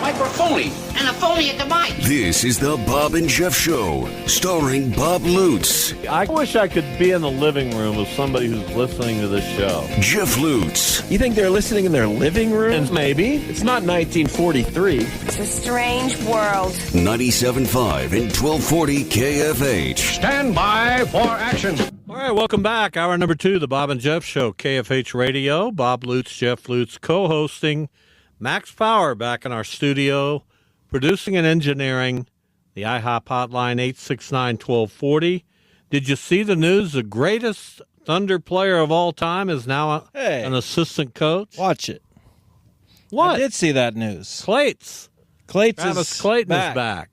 microphony, and a phony at the mic. This is the Bob and Jeff Show, starring Bob Lutz. I wish I could be in the living room of somebody who's listening to this show. Jeff Lutz. You think they're listening in their living room? And maybe. It's not 1943. It's a strange world. 97.5 and 1240 KFH. Stand by for action. All right, welcome back. Hour number 2, the Bob and Jeff Show, KFH Radio. Bob Lutz, Jeff Lutz, co-hosting. Max Power back in our studio, producing and engineering. The IHOP hotline, 869-1240. Did you see the news? The greatest Thunder player of all time is now an assistant coach. Watch it. What? I did see that news. Travis Clayton is back.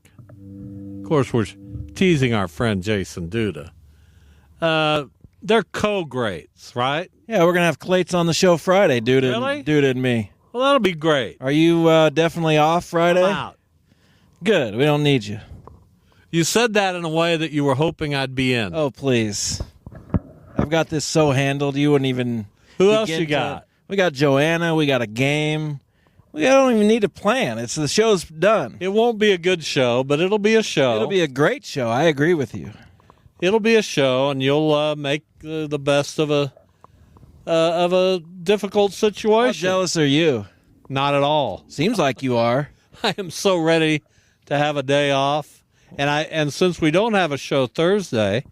Of course, we're teasing our friend Jason Duda. They're co-greats, right? Yeah, we're going to have Clates on the show Friday, Really? Duda and me. Well, that'll be great. Are you definitely off Friday? I'm out. Good. We don't need you. You said that in a way that you were hoping I'd be in. Oh, please. I've got this so handled you wouldn't even... Who else you got? We got Joanna. We got a game. We don't even need a plan. The show's done. It won't be a good show, but it'll be a show. It'll be a great show. I agree with you. It'll be a show, and you'll make the best of a difficult situation. How jealous are you? Not at all. Seems like you are. I am so ready to have a day off, and since we don't have a show Thursday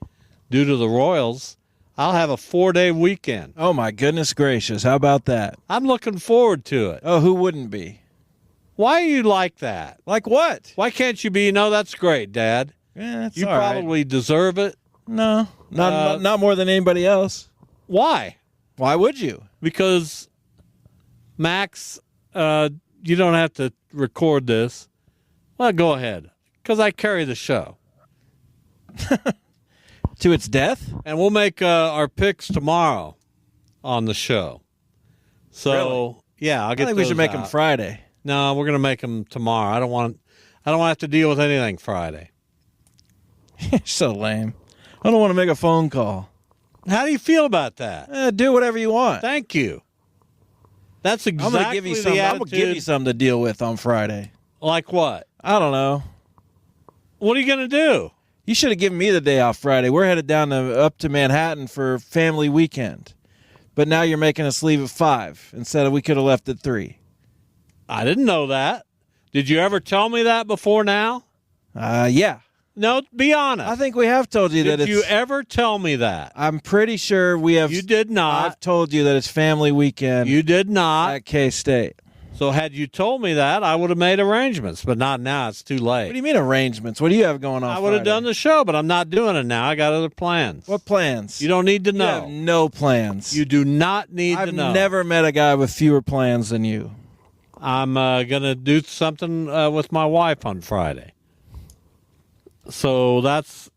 due to the Royals, I'll have a 4-day weekend. Oh my goodness gracious! How about that? I'm looking forward to it. Oh, who wouldn't be? Why are you like that? Like what? Why can't you be? No, that's great, Dad. Yeah, that's you all right. probably deserve it. No, not more than anybody else. Why? Why would you? Because, Max, you don't have to record this. Well, go ahead, because I carry the show. To its death? And we'll make our picks tomorrow on the show. So, Really? yeah, I'll get I think we those should make out. them Friday. No, we're going to make them tomorrow. I don't want to have to deal with anything Friday. You're so lame. I don't want to make a phone call. How do you feel about that? Do whatever you want. Thank you. That's exactly I'm gonna give you some. the I'm attitude. gonna give you something to deal with on Friday. Like what? I don't know. What are you going to do? You should have given me the day off Friday. We're headed up to Manhattan for family weekend, but now you're making us leave at 5 instead of we could have left at 3. I didn't know that. Did you ever tell me that before now? Yeah. No, be honest. I think we have told you that Did it's... you ever tell me that? I'm pretty sure we have... You did not. I've told you that it's family weekend You did not. at K-State. So had you told me that, I would have made arrangements, but not now. It's too late. What do you mean arrangements? What do you have going on I would have Friday? done the show, but I'm not doing it now. I got other plans. What plans? You don't need to You know. have no plans. You do not need to I've know. never met a guy with fewer plans than you. I'm going to do something with my wife on Friday. So that's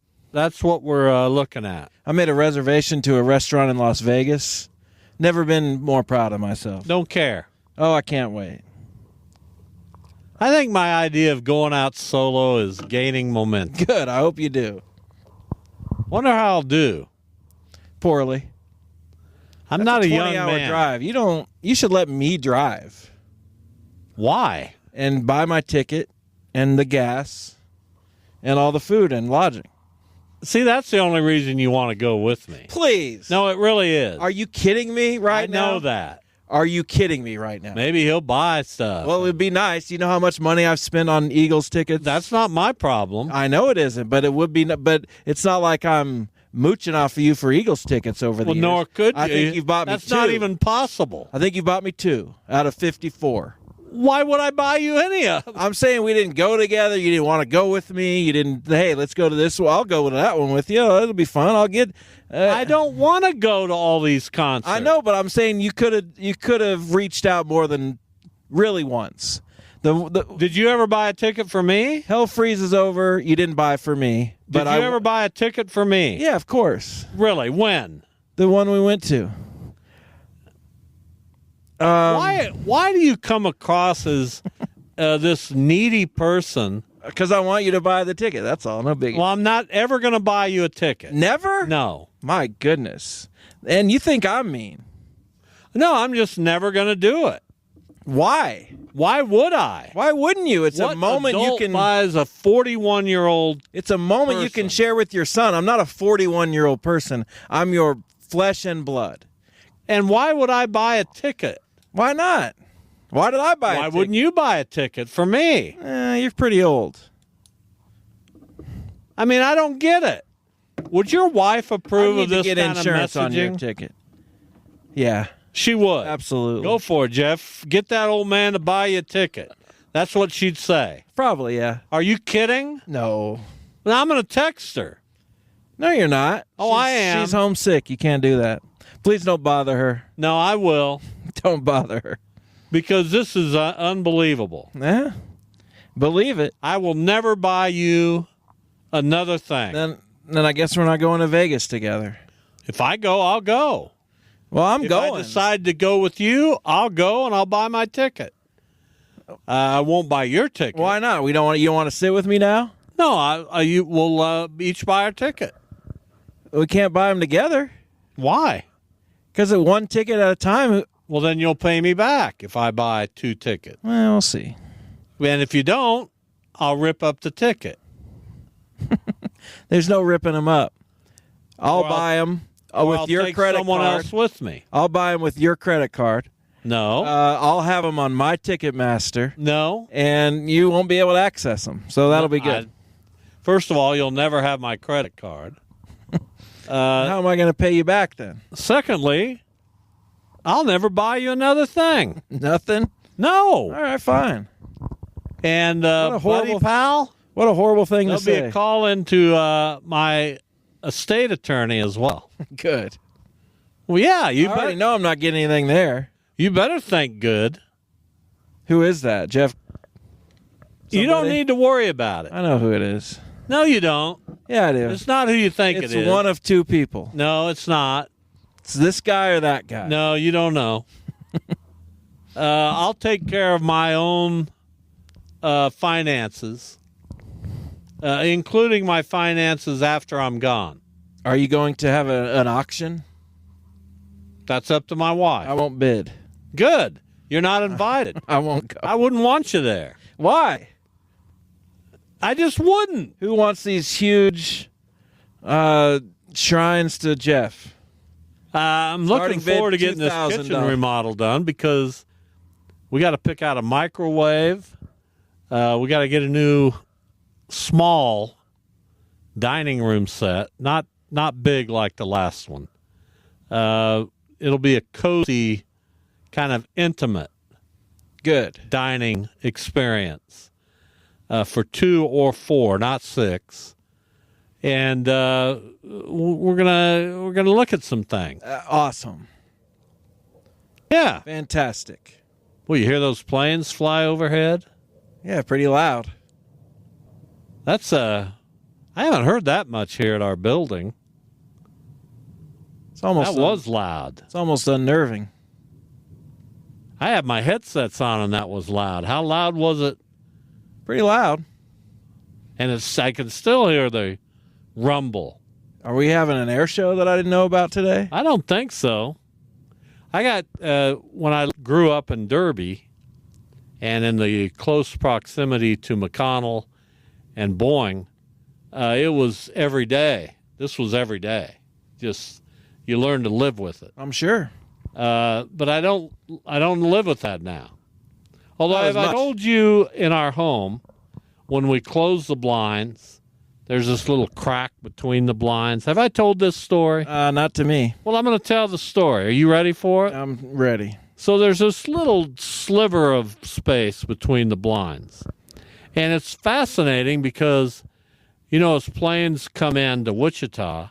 what we're looking at. I made a reservation to a restaurant in Las Vegas. Never been more proud of myself. Don't care. Oh, I can't wait. I think my idea of going out solo is gaining momentum. Good. I hope you do. Wonder how I'll do. Poorly. I'm not a young 20-hour man. drive. You should let me drive Why? and buy my ticket and the gas and all the food and lodging. See, that's the only reason you want to go with me. Please. No, it really is. Are you kidding me right now? I know that. Are you kidding me right now? Maybe he'll buy stuff. Well, it would be nice. You know how much money I've spent on Eagles tickets? That's not my problem. I know it isn't, but it would be. But it's not like I'm mooching off of you for Eagles tickets over the Well, years. nor could you. I think you've bought me That's 2. not even possible. I think you bought me 2 out of 54. Why would I buy you any of them? I'm saying we didn't go together. You didn't want to go with me. You didn't. Hey, let's go to this. Well, I'll go with that one with you. It'll be fun. I'll get. I don't want to go to all these concerts. I know, but I'm saying you could have reached out more than really once. Did you ever buy a ticket for me? Hell freezes over. You didn't buy for me. Did you ever buy a ticket for me? Yeah, of course. Really? When? The one we went to. Why do you come across as this needy person? Because I want you to buy the ticket. That's all. No biggie. Well, I'm not ever going to buy you a ticket. Never? No. My goodness. And you think I'm mean. No, I'm just never going to do it. Why? Why would I? Why wouldn't you? It's What a moment you adult can. buys a 41-year-old? It's a moment you can person? share with your son. I'm not a 41-year-old person. I'm your flesh and blood. And why would I buy a ticket? Why not? Why did I buy? Why wouldn't you buy a ticket for me? You're pretty old. I mean, I don't get it. Would your wife approve I of need this to get kind insurance of on your messaging? ticket. Yeah, She would. absolutely. Go for it, Jeff. Get that old man to buy you a ticket. That's what she'd say. Probably, yeah. Are you kidding? No. Well, I'm going to text her. No, you're not. Oh, I am. She's homesick. You can't do that. Please don't bother her. No, I will, Don't bother her. because this is unbelievable. Yeah. Believe it. I will never buy you another thing. Then I guess we're not going to Vegas together. If I go, I'll go. Well, I'm If going. I decide to go with you, I'll go and I'll buy my ticket. I won't buy your ticket. Why not? We don't want. You don't want to sit with me now? No, you will each buy a ticket. We can't buy them together Why? because at one ticket at a time. Well, then you'll pay me back if I buy 2 tickets. Well, we'll see. And if you don't, I'll rip up the ticket. There's no ripping them up. I'll Or buy them Or with I'll your take credit someone card. else with me. I'll buy them with your credit card. No, I'll have them on my Ticketmaster, no. and you won't be able to access them. So that'll be good. First of all, you'll never have my credit card. How am I going to pay you back then? Secondly, I'll never buy you another thing. Nothing? No. All right, fine. And What a horrible- buddy pal, What a horrible thing there'll to be say. a call into my estate attorney as well. Good. Well, yeah, I already know I'm not getting anything there. You better think good. Who is that? Jeff? You don't Somebody? need to worry about it. I know who it is. No, you don't. Yeah, I do. It's not who you think It's it is. one of two people. No, it's not. It's this guy or that guy. No, you don't know. I'll take care of my own finances, including my finances after I'm gone. Are you going to have an auction? That's up to my wife. I won't bid. Good. You're not invited. I won't go. I wouldn't want you there. Why? I just wouldn't. Who wants these huge shrines to Jeff? I'm Starting looking forward to bid getting this kitchen $2,000. remodel done because we got to pick out a microwave. We got to get a new small dining room set, not big like the last one. It'll be a cozy, kind of intimate Good. dining experience for 2 or 4, not 6. And we're gonna look at some things. Awesome. Yeah. Fantastic. Well, you hear those planes fly overhead? Yeah, pretty loud. That's I haven't heard that much here at our building. It's almost That was loud. It's almost unnerving. I had my headsets on and that was loud. How loud was it? Pretty loud. And I can still hear the rumble. Are we having an air show that I didn't know about today? I don't think so. I got when I grew up in Derby and in the close proximity to McConnell and Boeing, it was every day. This was every day. Just you learn to live with it. I'm sure. But I don't live with that now. Although Not as I much. told you in our home, when we close the blinds, there's this little crack between the blinds. Have I told this story? Not to me. Well, I'm going to tell the story. Are you ready for it? I'm ready. So there's this little sliver of space between the blinds. And it's fascinating because, as planes come into Wichita,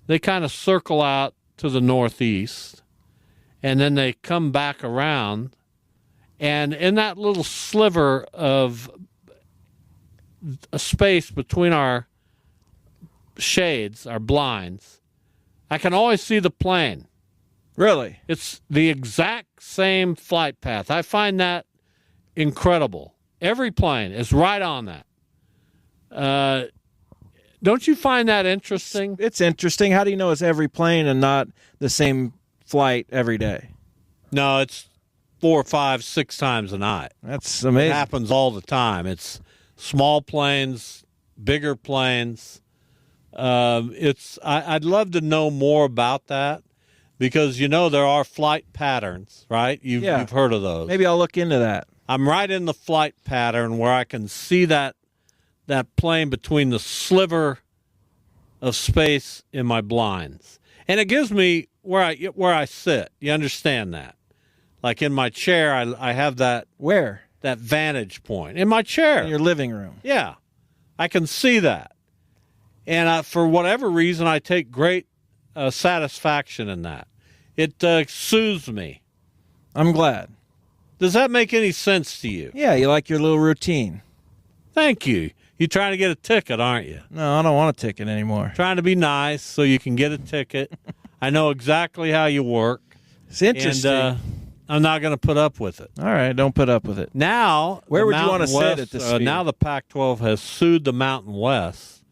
they kind of circle out to the northeast, and then they come back around. And in that little sliver of a space between our shades, our blinds, I can always see the plane. Really? It's the exact same flight path. I find that incredible. Every plane is right on that. Don't you find that interesting? It's interesting. How do you know it's every plane and not the same flight every day? No, it's 4, 5, 6 times a night. That's It amazing. happens all the time. It's small planes, bigger planes. I'd love to know more about that because, there are flight patterns, right? You've heard of those. Maybe I'll look into that. I'm right in the flight pattern where I can see that plane between the sliver of space in my blinds. And it gives me where I sit. You understand that? Like in my chair, I have that Where? that vantage point in my chair. In your living room. Yeah, I can see that. And for whatever reason, I take great satisfaction in that. It soothes me. I'm glad. Does that make any sense to you? Yeah, you like your little routine. Thank you. You're trying to get a ticket, aren't you? No, I don't want a ticket anymore. Trying to be nice so you can get a ticket. I know exactly how you work. It's interesting. And I'm not going to put up with it. All right, don't put up with it. Now, Where the would you want to Mountain sit West, at this field? now the Pac-12 has sued the Mountain West.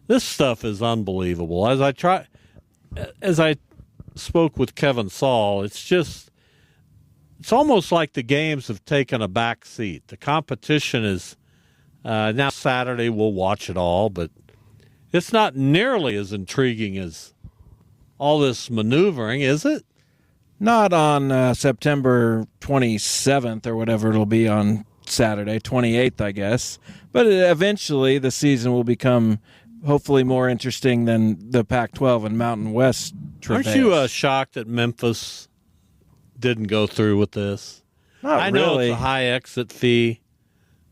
This stuff is unbelievable. As I spoke with Kevin Saul, it's almost like the games have taken a back seat. The competition is now Saturday. We'll watch it all, but it's not nearly as intriguing as all this maneuvering, is it? Not on September 27th or whatever it'll be on Saturday, 28th, I guess. But eventually the season will become hopefully more interesting than the Pac-12 and Mountain West travails. Aren't you shocked that Memphis didn't go through with this? Not I know really. it's a high exit fee.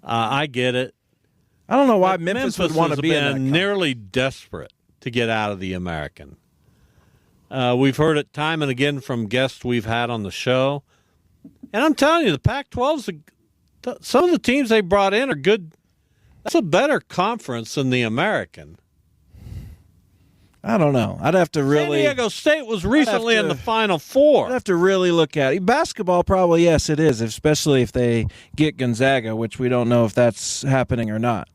I get it. I don't know why But Memphis would want has to be in that been nearly desperate to get out of the American. We've heard it time and again from guests we've had on the show. And I'm telling you, the Pac-12's some of the teams they brought in are good. That's a better conference than the American. I don't know. I'd have to really. San Diego State was recently in to- the Final Four. I'd have to really look at it. Basketball, probably, yes, it is, especially if they get Gonzaga, which we don't know if that's happening or not.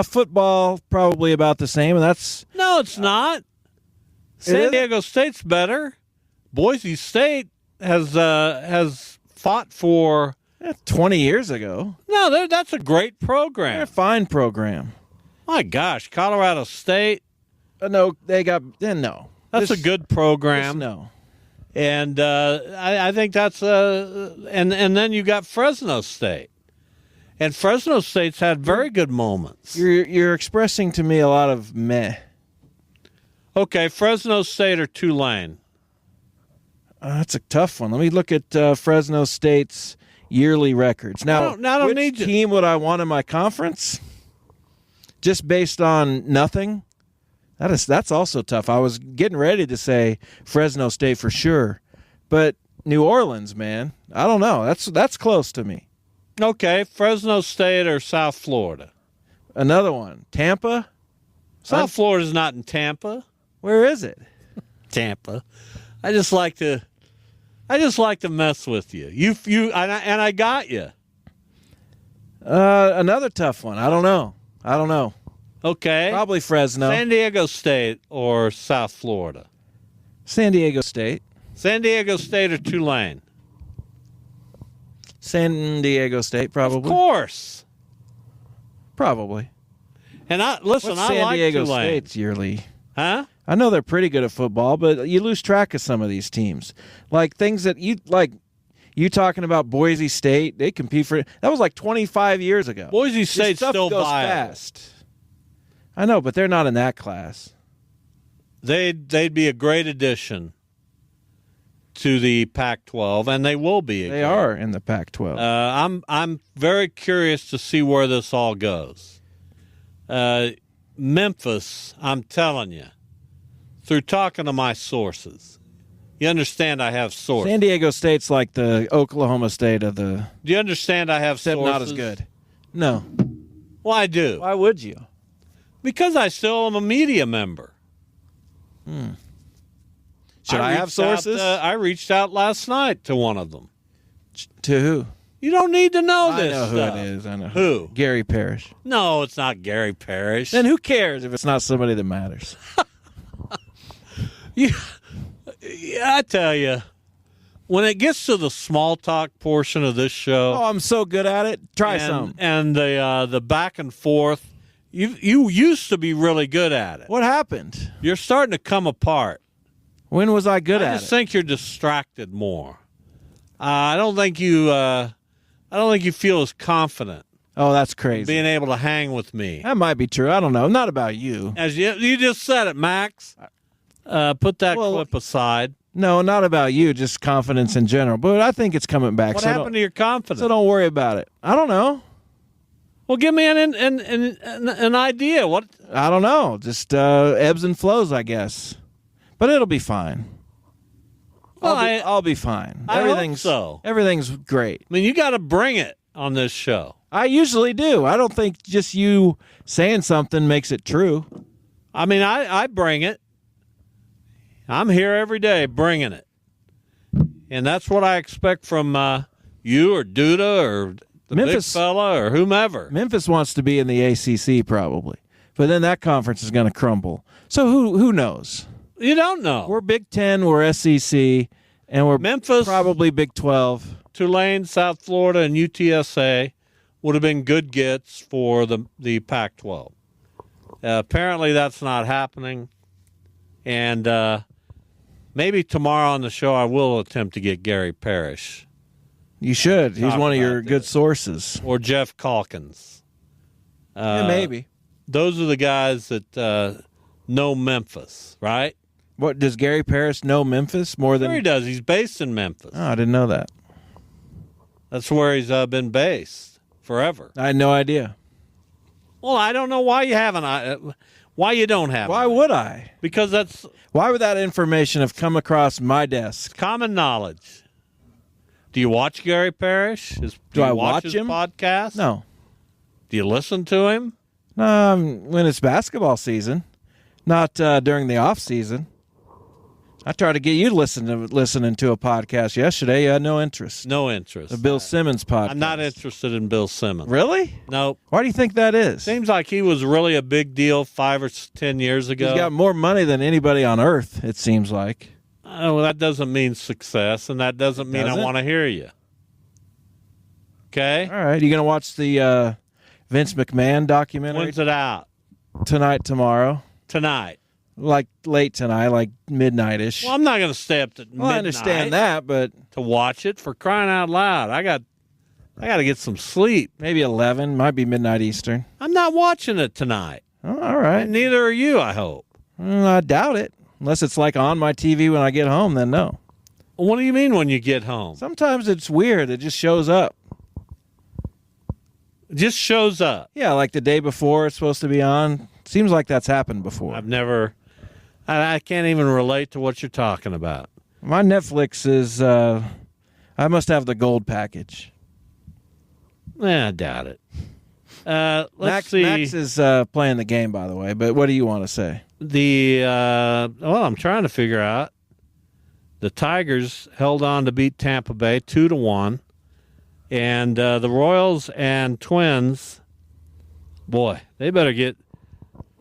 Football, probably about the same, and that's No, it's not. San isn't? Diego State's better. Boise State has fought for. 20 years ago. No, that's a great They're program. a fine program. My gosh, Colorado State. No, they got. No. That's a good program. No. And I think that's and then you got Fresno State, and Fresno State's had very good moments. You're expressing to me a lot of meh. Okay, Fresno State or Tulane? That's a tough one. Let me look at Fresno State's yearly records. Now, I don't which need you- team would I want in my conference? Just based on nothing? That's also tough. I was getting ready to say Fresno State for sure, but New Orleans, man, I don't know. That's close to me. Okay, Fresno State or South Florida? Another one, Tampa. South Florida's not in Tampa. Where is it? Tampa. I just like to mess with you. You and I got you. Another tough one. I don't know. Okay. Probably Fresno. San Diego State or South Florida? San Diego State. San Diego State or Tulane? San Diego State, Of probably. course. Probably. And I What's I San like Diego Tulane. State's yearly? Huh? I know they're pretty good at football, but you lose track of some of these teams. Like things that you talking about Boise State, they compete for that was like 25 years ago. Boise This State's stuff still goes viable. fast. I know, but they're not in that class. They'd be a great addition to the Pac-12, and they will be. They again. are in the Pac-12. I'm very curious to see where this all goes. Memphis, I'm telling you, through talking to my sources. You understand I have sources. San Diego State's like the Oklahoma State of the Do you understand I have except sources? not as good. No. Well, I do. Why would you? Because I still am a media member. Should I have reached out, sources? I reached out last night to one of them. To who? You don't need to know I this know who stuff. it is. I know Who? Gary Parrish. No, it's not Gary Parrish. Then who cares if it's not somebody that matters? Yeah, I tell you, when it gets to the small talk portion of this show, Oh, I'm so good at it. Try and, some. and the back and forth, you used to be really good at it. What happened? You're starting to come apart. When was I good I at just it? think you're distracted more. I don't think you feel as confident Oh, that's crazy. being able to hang with me. That might be true. I don't know. Not about you. As you just said it, Max. Put that clip aside. No, not about you. Just confidence in general. But I think it's coming back. What so happened to your confidence? So don't worry about it. I don't know. Well, give me an idea. What? I don't know. Just ebbs and flows, I guess. But it'll be fine. Well, I'll be fine. I hope so. Everything's great. I mean, you got to bring it on this show. I usually do. I don't think just you saying something makes it true. I mean, I bring it. I'm here every day bringing it. And that's what I expect from you or Duda or the Memphis, big fella or whomever. Memphis wants to be in the ACC probably. But then that conference is going to crumble. So who knows? You don't know. We're Big 10, we're SEC, and we're Memphis, probably Big 12. Tulane, South Florida, and UTSA would have been good gets for the Pac-12. Apparently that's not happening. And maybe tomorrow on the show I will attempt to get Gary Parrish. You should. He's Talk one of your about good this. sources. Or Jeff Calkins. Yeah, maybe. Those are the guys that know Memphis, right? What, does Gary Parrish know Memphis more than... Sure he does. He's based in Memphis. Oh, I didn't know that. That's where he's been based forever. I had no idea. Well, I don't know why you haven't. Why you don't have Why it. would I? Because that's Why would that information have come across my desk? common knowledge. Do you watch Gary Parrish? Do I you watch his him? podcast? No. Do you listen to him? When it's basketball season, not during the off season. I tried to get you listening to a podcast yesterday. You had no interest. No interest. The Bill Simmons podcast. I'm not interested in Bill Simmons. Really? Nope. Why do you think that is? Seems like he was really a big deal 5 or 10 years ago. He's got more money than anybody on earth, it seems like. Well, that doesn't mean success, and that doesn't mean Does I it? want to hear you. Okay? All right. You going to watch the Vince McMahon documentary When's it out? tonight, tomorrow? Tonight. Like late tonight, like midnight-ish. Well, I'm not going to stay up to midnight I understand that, but to watch it. For crying out loud, I got to get some sleep. maybe 11. Might be midnight Eastern. I'm not watching it tonight. Oh, all right. And neither are you, I hope. I doubt it. Unless it's like on my TV when I get home, then no. What do you mean when you get home? Sometimes it's weird. It just shows up. It just shows up. Yeah, like the day before it's supposed to be on. Seems like that's happened before. I've never. I can't even relate to what you're talking about. My Netflix is, I must have the gold package. I doubt it. Let's see. Max is playing the game, by the way, but what do you want to say? I'm trying to figure out. The Tigers held on to beat Tampa Bay 2-1, and the Royals and Twins. Boy, they better get.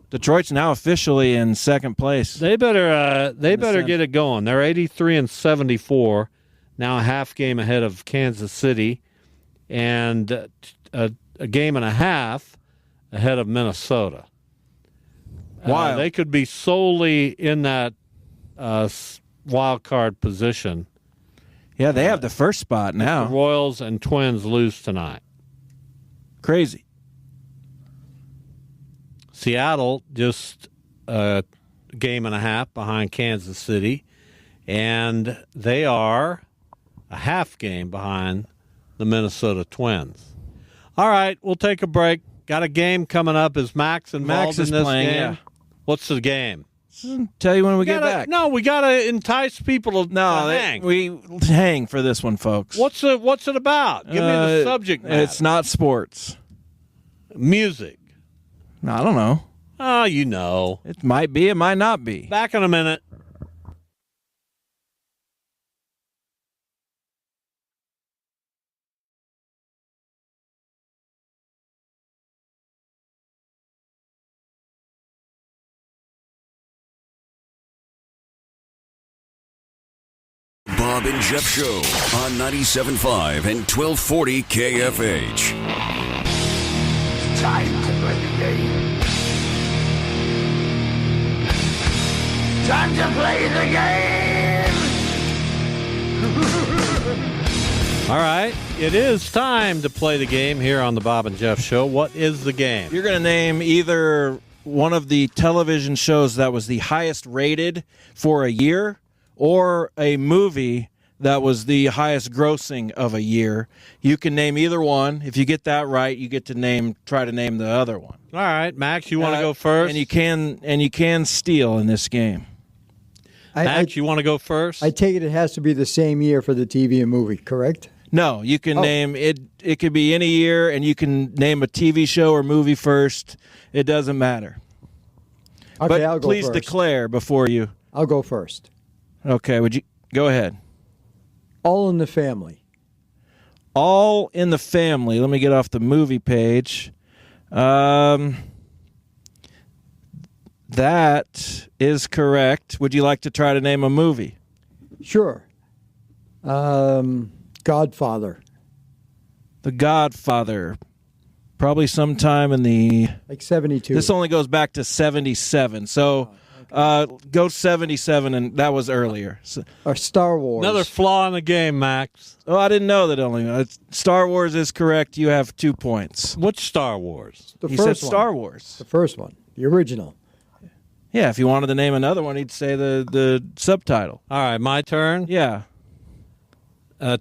Detroit's now officially in second place. They better get it going. They're 83-74, now a half game ahead of Kansas City, and a game and a half ahead of Minnesota. Wow. They could be solely in that wild card position. Yeah, they have the first spot The now. Royals and Twins lose tonight. Crazy. Seattle just a game and a half behind Kansas City, and they are a half game behind the Minnesota Twins. All right, we'll take a break. Got a game coming up. Is Max involved Max is in this playing, game? yeah. What's the game? Tell you when we get back. No, we got to entice people to hang. We hang for this one, folks. What's it about? Give me the subject matter. It's not sports. Music. No, I don't know. Oh, you know. It might be. It might not be. Back in a minute. Bob Bob and Jeff Show on 97.5 and 1240 KFH. Time to play the game. Time to play the game. All right, it is time to play the game here on the Bob and Jeff Show. What is the game? You're going to name either one of the television shows that was the highest rated for a year or a movie that was the highest grossing of a year. You can name either one. If you get that right, you get to try to name the other one. All right, Max, you want to go first? And you can steal in this game. Max, you want to go first? I take it has to be the same year for the TV and movie, correct? No, you can name it. It could be any year, and you can name a TV show or movie first. It doesn't matter. Okay, but I'll go please first. declare before you. I'll go first. Okay, would you go ahead? All in the Family. All in the Family. Let me get off the movie page. That is correct. Would you like to try to name a movie? Sure. Godfather. The Godfather. Probably sometime in the... Like 72. This only goes back to 77. So go 77, and that was earlier. So, or Star Wars. Another flaw in the game, Max. oh, I didn't know that only... Star Wars is correct. You have 2 points. Which Star Wars? The He first said one. Star Wars. The first one. The original. Yeah, if you wanted to name another one, he'd say the subtitle. All right, my turn. Yeah.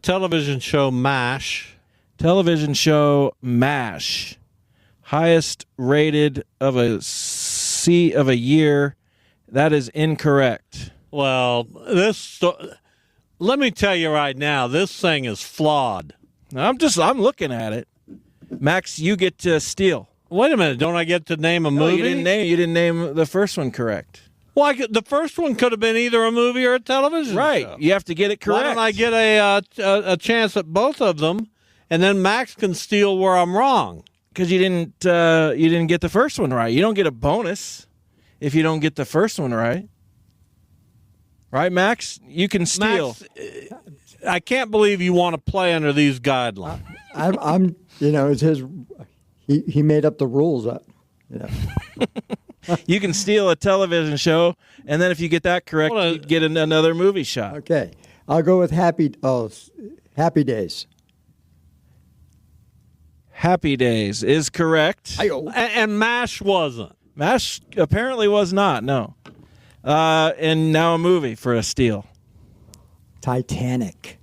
Television show MASH. Television show MASH. Highest rated of a year. That is incorrect. Well, let me tell you right now, this thing is flawed. I'm looking at it. Max, you get to steal. Wait a minute, don't I get to name a No, movie? you didn't name the first one correct. Well, the first one could have been either a movie or a television Right. show. You have to get it correct. Why don't I get a chance at both of them, and then Max can steal where I'm wrong? Because you didn't get the first one right. You don't get a bonus if you don't get the first one right. Right, Max? You can steal. Max, I can't believe you want to play under these guidelines. I'm it's his. He made up the rules. You can steal a television show, and then if you get that correct, you get another movie shot. Okay. I'll go with Happy Days. Happy Days is correct. And MASH wasn't. MASH apparently was not, no. And now a movie for a steal. Titanic.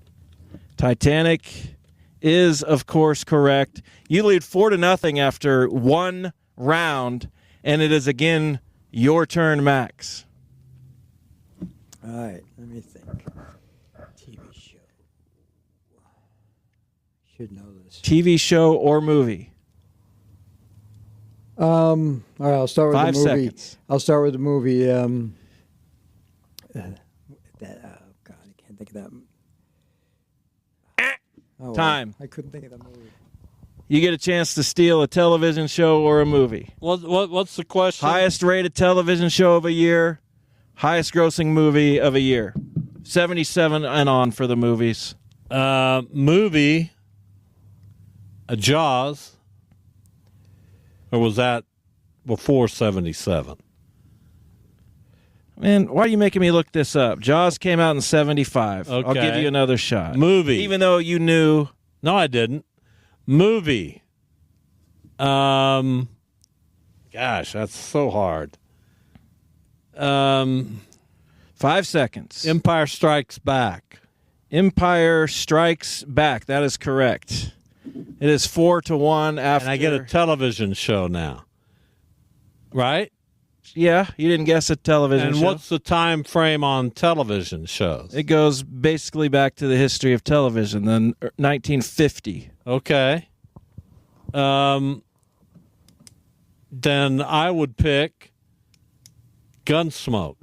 Titanic is, of course, correct. You lead 4-0 after one round, and it is again your turn, Max. All right. Let me think. TV show. Should know this. TV show or movie? All right. I'll start with 5 the movie. seconds. I'll start with the movie. God, I can't think of that. Oh, Time. I couldn't think of that movie. You get a chance to steal a television show or a movie. What's the question? Highest rated television show of a year, highest grossing movie of a year. 77 and on for the movies. Movie, Jaws, or was that before 77? Man, why are you making me look this up? Jaws came out in 75. Okay. I'll give you another shot. Movie. Even though you knew. No, I didn't. Movie. Gosh, that's so hard. 5 seconds. Empire Strikes Back. Empire Strikes Back. That is correct. It is 4-1 after. And I get a television show now. Right? Yeah, you didn't guess a television show. And what's the time frame on television shows? It goes basically back to the history of television, then 1950. Okay. Then I would pick Gunsmoke.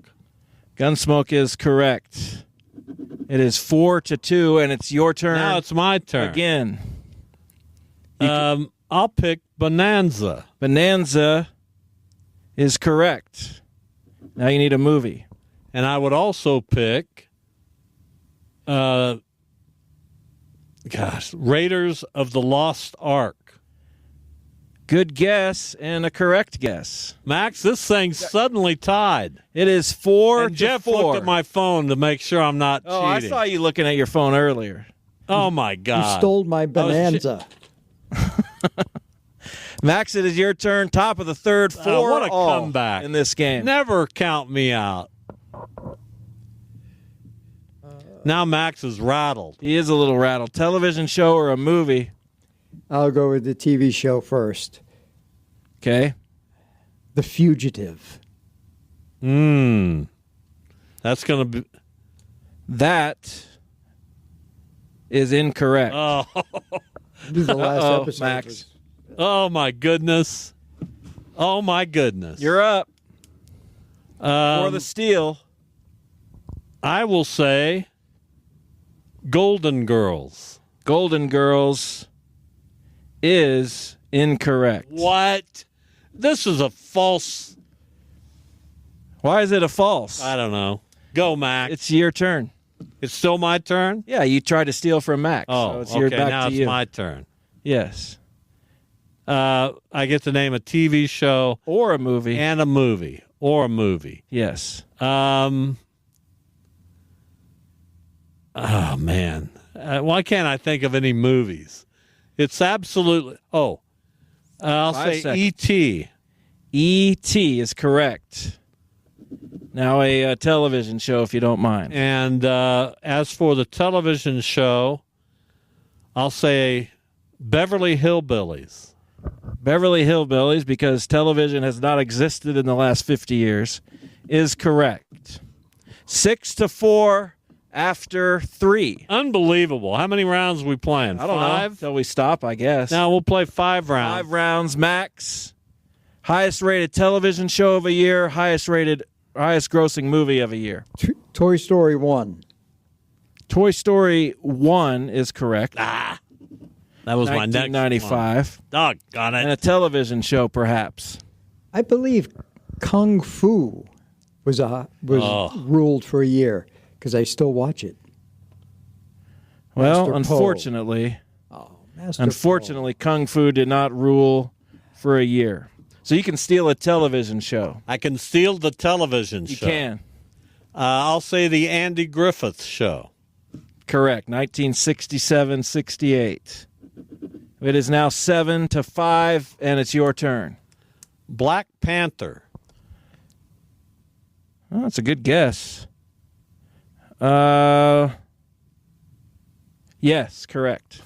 Gunsmoke is correct. It is 4-2, and it's your turn. Now it's my turn. Again. I'll pick Bonanza. Bonanza is correct. Now you need a movie. And I would also pick Raiders of the Lost Ark. Good guess and a correct guess. Max, this thing's suddenly tied. It is 4 And to Jeff 4. looked at my phone to make sure I'm not cheating. I saw you looking at your phone earlier. Oh, my God. You stole my bonanza. Max, it is your turn. Top of the third. 4 what a all comeback in this game. Never count me out. Now Max is rattled. He is a little rattled. Television show or a movie? I'll go with the TV show first. Okay. The Fugitive. That's going to be... That is incorrect. Oh, This is the last episode. Max. oh my goodness. Oh, my goodness. You're up for the steal. I will say Golden Girls. Golden Girls is incorrect. What? This is a false... Why is it a false? I don't know. Go, Max. It's your turn. It's still my turn? Yeah, you tried to steal from Max. Oh, so it's okay. your back Now to it's you. my turn. Yes. I get to name a TV show Or a movie. and a movie. Or a movie. Yes. Oh, man. Why can't I think of any movies? It's absolutely... Oh, I'll 5 say seconds. E.T. E.T. is correct. Now a television show, if you don't mind. And as for the television show, I'll say Beverly Hillbillies. Beverly Hillbillies, because television has not existed in the last 50 years, is correct. 6-4 after 3. Unbelievable. How many rounds are we playing? I don't know. 5? Until we stop, I guess. Now we'll play 5 rounds. 5 rounds, Max. Highest rated television show of a year, highest grossing movie of a year. Toy Story 1. Toy Story 1 is correct. That was my next one. 1995. Doggone And a it. television show, perhaps. I believe Kung Fu was ruled for a year because I still watch it. Well, Master Po. unfortunately, Kung Fu did not rule for a year. So you can steal a television show. I can steal the television You show. can. I'll say the Andy Griffith Show. Correct. 1967-68. It is now 7-5, and it's your turn. Black Panther. Oh, that's a good guess. Yes, correct.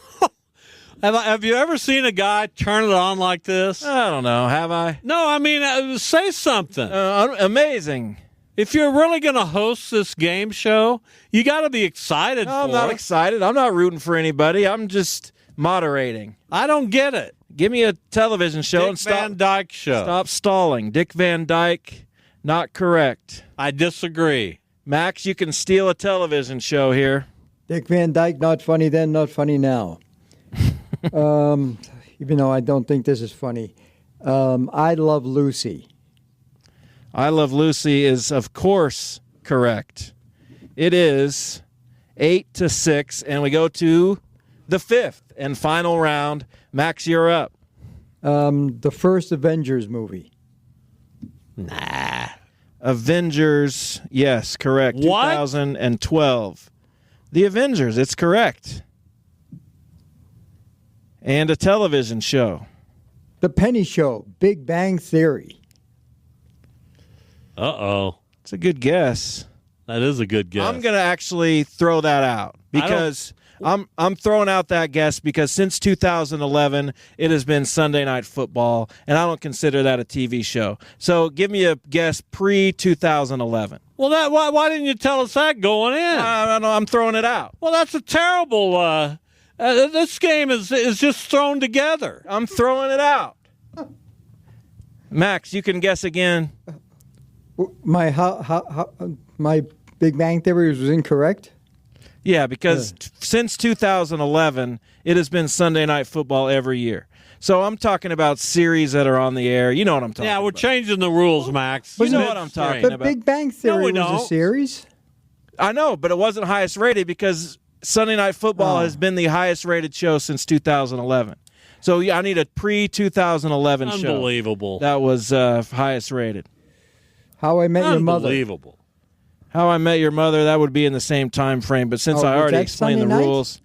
Have you ever seen a guy turn it on like this? I don't know. Have I? No, I mean, say something. Amazing. If you're really going to host this game show, you got to be excited No, I'm for not it. excited. I'm not rooting for anybody. I'm just moderating. I don't get it. Give me a television show Dick and stop. Van Dyke Show. Stop stalling. Dick Van Dyke, not correct. I disagree. Max, you can steal a television show here. Dick Van Dyke, not funny then, not funny now. Even though I don't think this is funny. I Love Lucy. I Love Lucy is, of course, correct. It is 8-6, and we go to the 5th and final round. Max, you're up. The first Avengers movie. Nah. Avengers, yes, correct. What? 2012. The Avengers, it's correct. And a television show. The Penny Show, Big Bang Theory. Uh-oh. It's a good guess. That is a good guess. I'm going to actually throw that out because I'm throwing out that guess because since 2011 it has been Sunday Night Football, and I don't consider that a TV show. So give me a guess pre-2011. Well, why didn't you tell us that going in? I don't know. I'm throwing it out. Well, that's a terrible. This game is just thrown together. I'm throwing it out. Max, you can guess again. My my Big Bang Theory was incorrect. Yeah, because since 2011, it has been Sunday Night Football every year. So I'm talking about series that are on the air. You know what I'm talking about. Yeah, we're changing the rules, Max. You know what I'm talking But about. Big Bang Theory we was don't. a series. I know, but it wasn't highest rated because Sunday Night Football has been the highest rated show since 2011. So I need a pre-2011 show. Unbelievable. That was highest rated. How I Met Your Mother. Unbelievable. How I Met Your Mother, that would be in the same time frame. But since I was already that explained the Sunday night? rules,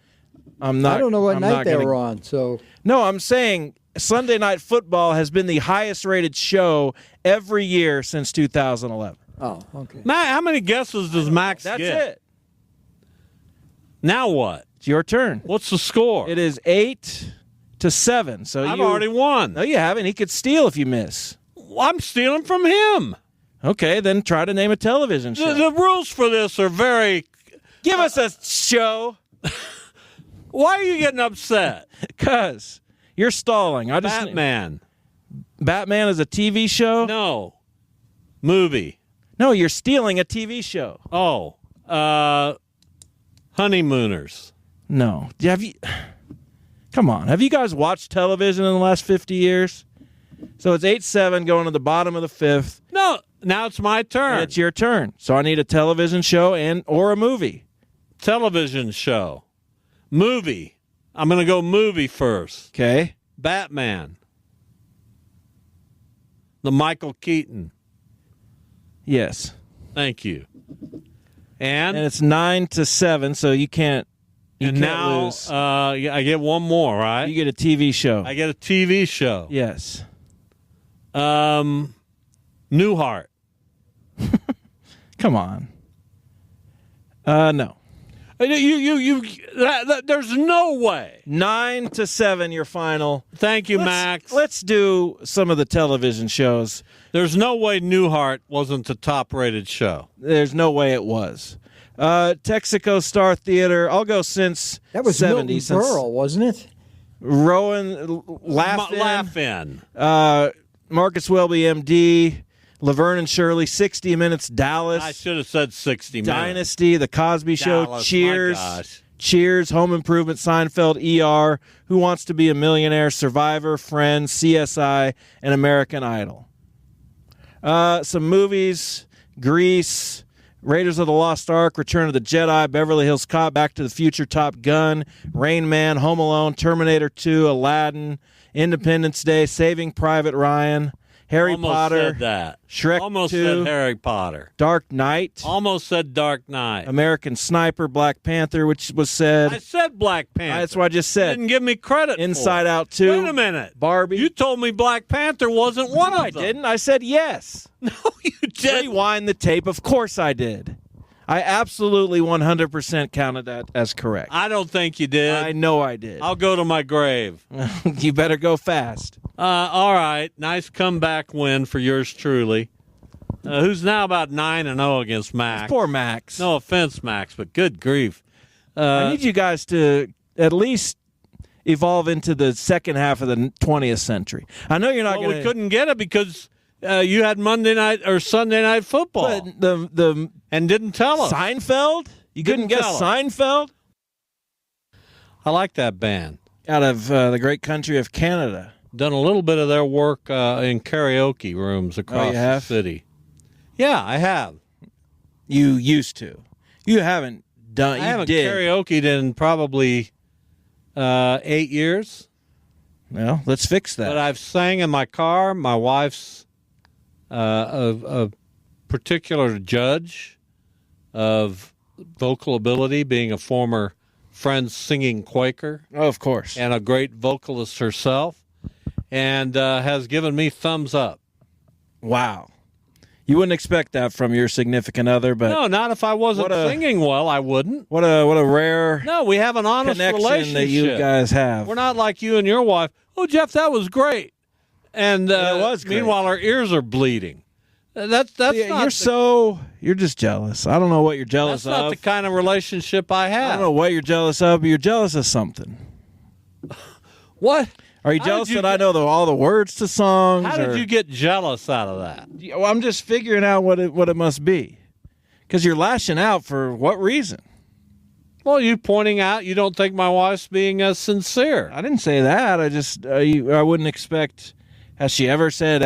I'm not. I don't know what I'm night not they gonna- were on. So No, I'm saying Sunday Night Football has been the highest rated show every year since 2011. okay. Matt, how many guesses does Max That's get? it. Now what? It's your turn. What's the score? It is 8-7. So I've you already won. No, you haven't. He could steal if you miss. I'm stealing from him. Okay, then try to name a television show. The rules for this are very... Give us a show. Why are you getting upset? Because you're stalling. Batman. Batman is a TV show? No. Movie. No, you're stealing a TV show. Oh. Honeymooners. No. Come on. Have you guys watched television in the last 50 years? So it's 8-7 going to the bottom of the fifth. No. Now it's my turn. And it's your turn. So I need a television show or a movie. Television show. Movie. I'm going to go movie first. Okay. Batman. The Michael Keaton. Yes. Thank you. And it's 9-7, so you can't. You and can't now lose. I get one more, right? You get a TV show. I get a TV show. Yes. Newhart. Come on. No. There's no way. 9-7, your final. Thank you, Max. Let's do some of the television shows. There's no way Newhart wasn't the top-rated show. There's no way it was. Texaco Star Theater. I'll go since That was 70. Milton Berle, wasn't it? Rowan Laugh-In. Laugh-In. Marcus Welby, M.D., Laverne and Shirley, 60 Minutes, Dallas. I should have said 60 minutes. Dynasty, The Cosby Show, Dallas, Cheers, my gosh. Cheers, Home Improvement, Seinfeld, ER, Who Wants to Be a Millionaire, Survivor, Friends, CSI, and American Idol. Some movies, Grease, Raiders of the Lost Ark, Return of the Jedi, Beverly Hills Cop, Back to the Future, Top Gun, Rain Man, Home Alone, Terminator 2, Aladdin, Independence Day, Saving Private Ryan, Harry Almost Potter, said that. Shrek Almost 2, said Harry Potter. Dark Knight, Almost said Dark Knight. American Sniper, Black Panther, which was said. I said Black Panther. That's what I just You said. didn't give me credit Inside for it. Out 2. Wait a minute. Barbie. You told me Black Panther wasn't one I of them. didn't. I said yes. No, you didn't. Rewind the tape. Of course I did. I absolutely 100% counted that as correct. I don't think you did. I know I did. I'll go to my grave. You better go fast. All right. Nice comeback win for yours truly. Who's now about 9-0 against Max. Poor Max. No offense, Max, but good grief. I need you guys to at least evolve into the second half of the 20th century. I know you're not Well, going we couldn't get it because you had Monday night or Sunday night football. But the and didn't tell us. Seinfeld? You couldn't Didn't guess tell us. Seinfeld? I like that band. Out of the great country of Canada. Done a little bit of their work in karaoke rooms across you the have? city. Yeah, I have. You used to. You haven't done. I You haven't did. karaokeed in probably 8 years. Well, let's fix that. But I've sang in my car. My wife's a particular judge of vocal ability, being a former Friends singing Quaker Oh, of course. and a great vocalist herself, and has given me thumbs up. Wow. You wouldn't expect that from your significant other, but No, not if I wasn't What a- singing well, I wouldn't. what a rare No, we have an honest connection relationship. that you guys have. We're not like you and your wife. Oh, Jeff, that was great. And It was great. meanwhile, our ears are bleeding. That's not You're just jealous. I don't know what you're jealous that's not of. the kind of relationship I I have. don't know what you're jealous of, but you're jealous of something. What? Are you How jealous did you that I get- know all the words to songs? How did you get jealous out of that? Well, I'm just figuring out what it must be. Because you're lashing out for what reason? Well, you pointing out you don't think my wife's being sincere. I didn't say that. I just I wouldn't expect Has she ever said,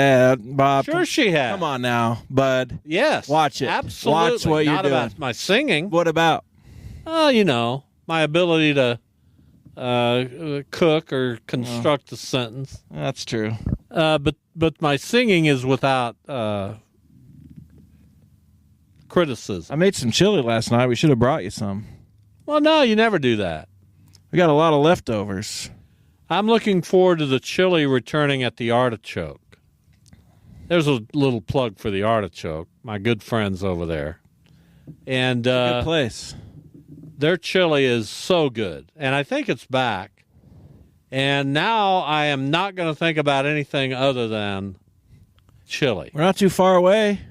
Bob? Sure she has. Come on now, bud. Yes. Watch it. Absolutely. Watch what you're Not doing. about my singing. What about? My ability to cook or construct a sentence. That's true. But my singing is without criticism. I made some chili last night. We should have brought you some. Well, no, you never do that. We got a lot of leftovers. I'm looking forward to the chili returning at the Artichoke. There's a little plug for the Artichoke, my good friends over there. And Good place. their chili is so good, and I think it's back. And now I am not going to think about anything other than chili. We're not too far away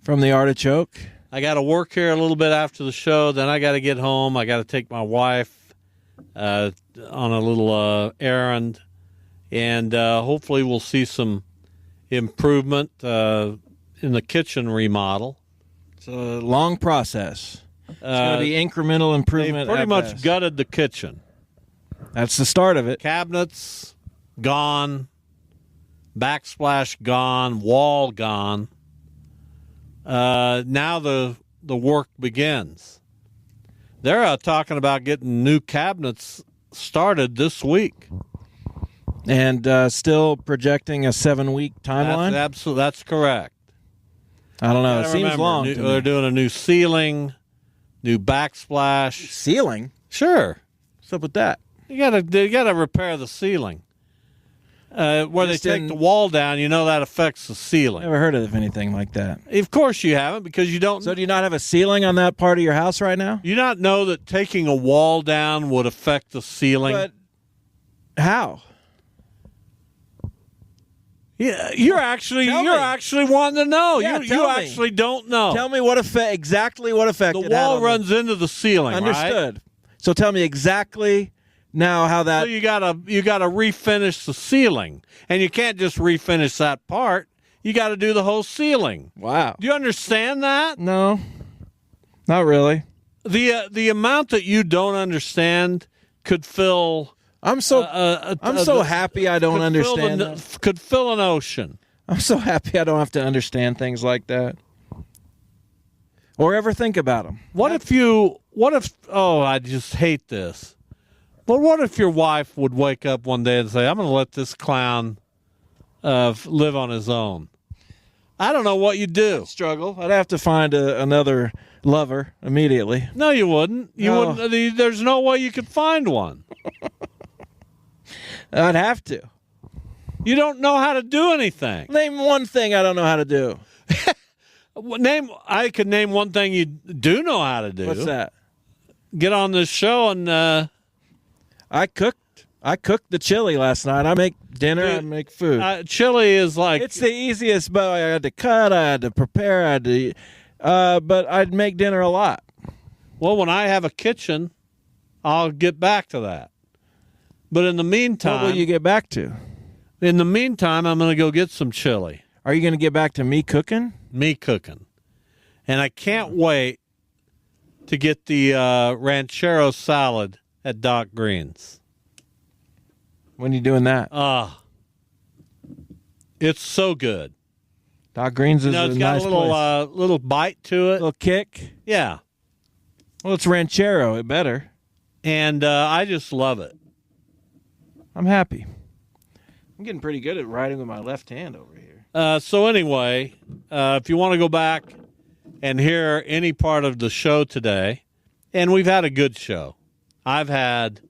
from the Artichoke. I got to work here a little bit after the show. Then I got to get home. I got to take my wife on a little errand, and hopefully we'll see some improvement in the kitchen remodel. It's a long process. It's going to be incremental They improvement. pretty at much best. gutted the kitchen. That's the start of it. Cabinets gone, backsplash gone, wall gone. Now the work begins. They're talking about getting new cabinets started this week. And still projecting a 7-week timeline? That's correct. I don't know. It Gotta seems remember, long. They're doing a new ceiling, new backsplash. Ceiling? Sure. What's up with that? They gotta repair the ceiling. Where they Just take the wall down, that affects the ceiling. Never heard of anything like that. Of course you haven't, because you don't. So do you not have a ceiling on that part of your house right now? You not know that taking a wall down would affect the ceiling? But how? Yeah, you're actually wanting to know. Yeah, you tell me. actually don't know. Tell me exactly what effect the it had wall on runs into the ceiling. Understood. So tell me exactly now how that. So you gotta refinish the ceiling, and you can't just refinish that part. You got to do the whole ceiling. Wow. Do you understand that? No, not really. The amount that you don't understand could fill. I'm so happy I don't understand. Could fill an ocean. I'm so happy I don't have to understand things like that, or ever think about them. I just hate this. But what if your wife would wake up one day and say, I'm going to let this clown live on his own? I don't know what you'd do. Struggle. I'd have to find another lover immediately. No, you wouldn't. You No. wouldn't. There's no way you could find one. I'd have to. You don't know how to do anything. Name one thing I don't know how to do. I could name one thing you do know how to do. What's that? Get on this show and I cooked the chili last night. I make dinner. I make food. chili is like It's the easiest, but I had to cut. I had to prepare. I had to. But I'd make dinner a lot. Well, when I have a kitchen, I'll get back to that. But in the meantime, What will you get back to? I'm going to go get some chili. Are you going to get back to me cooking? Me cooking. And I can't wait to get the ranchero salad at Doc Green's. When are you doing that? It's so good. Doc Green's is It's a got nice a little place. little bite to it. Little kick. Yeah. Well, it's ranchero. It better. And I just love it. I'm happy. I'm getting pretty good at writing with my left hand over here. So anyway, if you want to go back and hear any part of the show today, and we've had a good show. I've had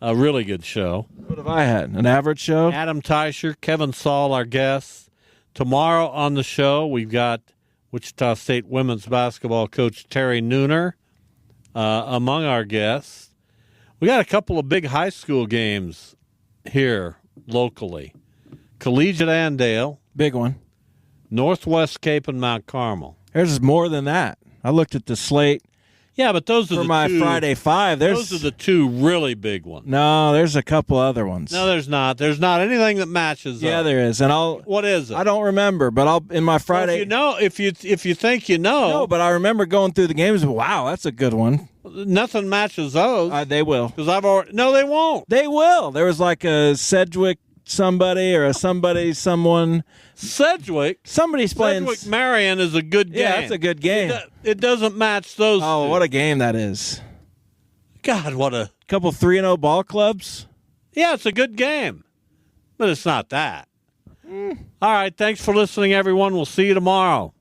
a really good show. What have I had? An average show? Adam Teicher, Kevin Saul, our guests. Tomorrow on the show, we've got Wichita State women's basketball coach Terry Nooner among our guests. We got a couple of big high school games here locally. Collegiate Andale, Big one. Northwest Cape, and Mount Carmel. There's more than that. I looked at the slate Yeah, but those are for the my two, Friday 5. Those are the two really big ones. No, there's a couple other ones. No, there's not. There's not anything that matches. Yeah, those. there is. And What is it? I don't remember, but I'll in my Friday. Well, if you think you know, No, but I remember going through the games. Wow, that's a good one. nothing matches those. They will. Because I've already. No, they won't. They will. There was like a Sedgwick somebody or a somebody someone. Sedgwick. Somebody's playing. Sedgwick Marion is a good game. Yeah, it's a good game. It doesn't match those. Oh, two. what a game that is! God, what a couple 3-0 ball clubs. Yeah, it's a good game, but it's not that. All right, thanks for listening, everyone. We'll see you tomorrow.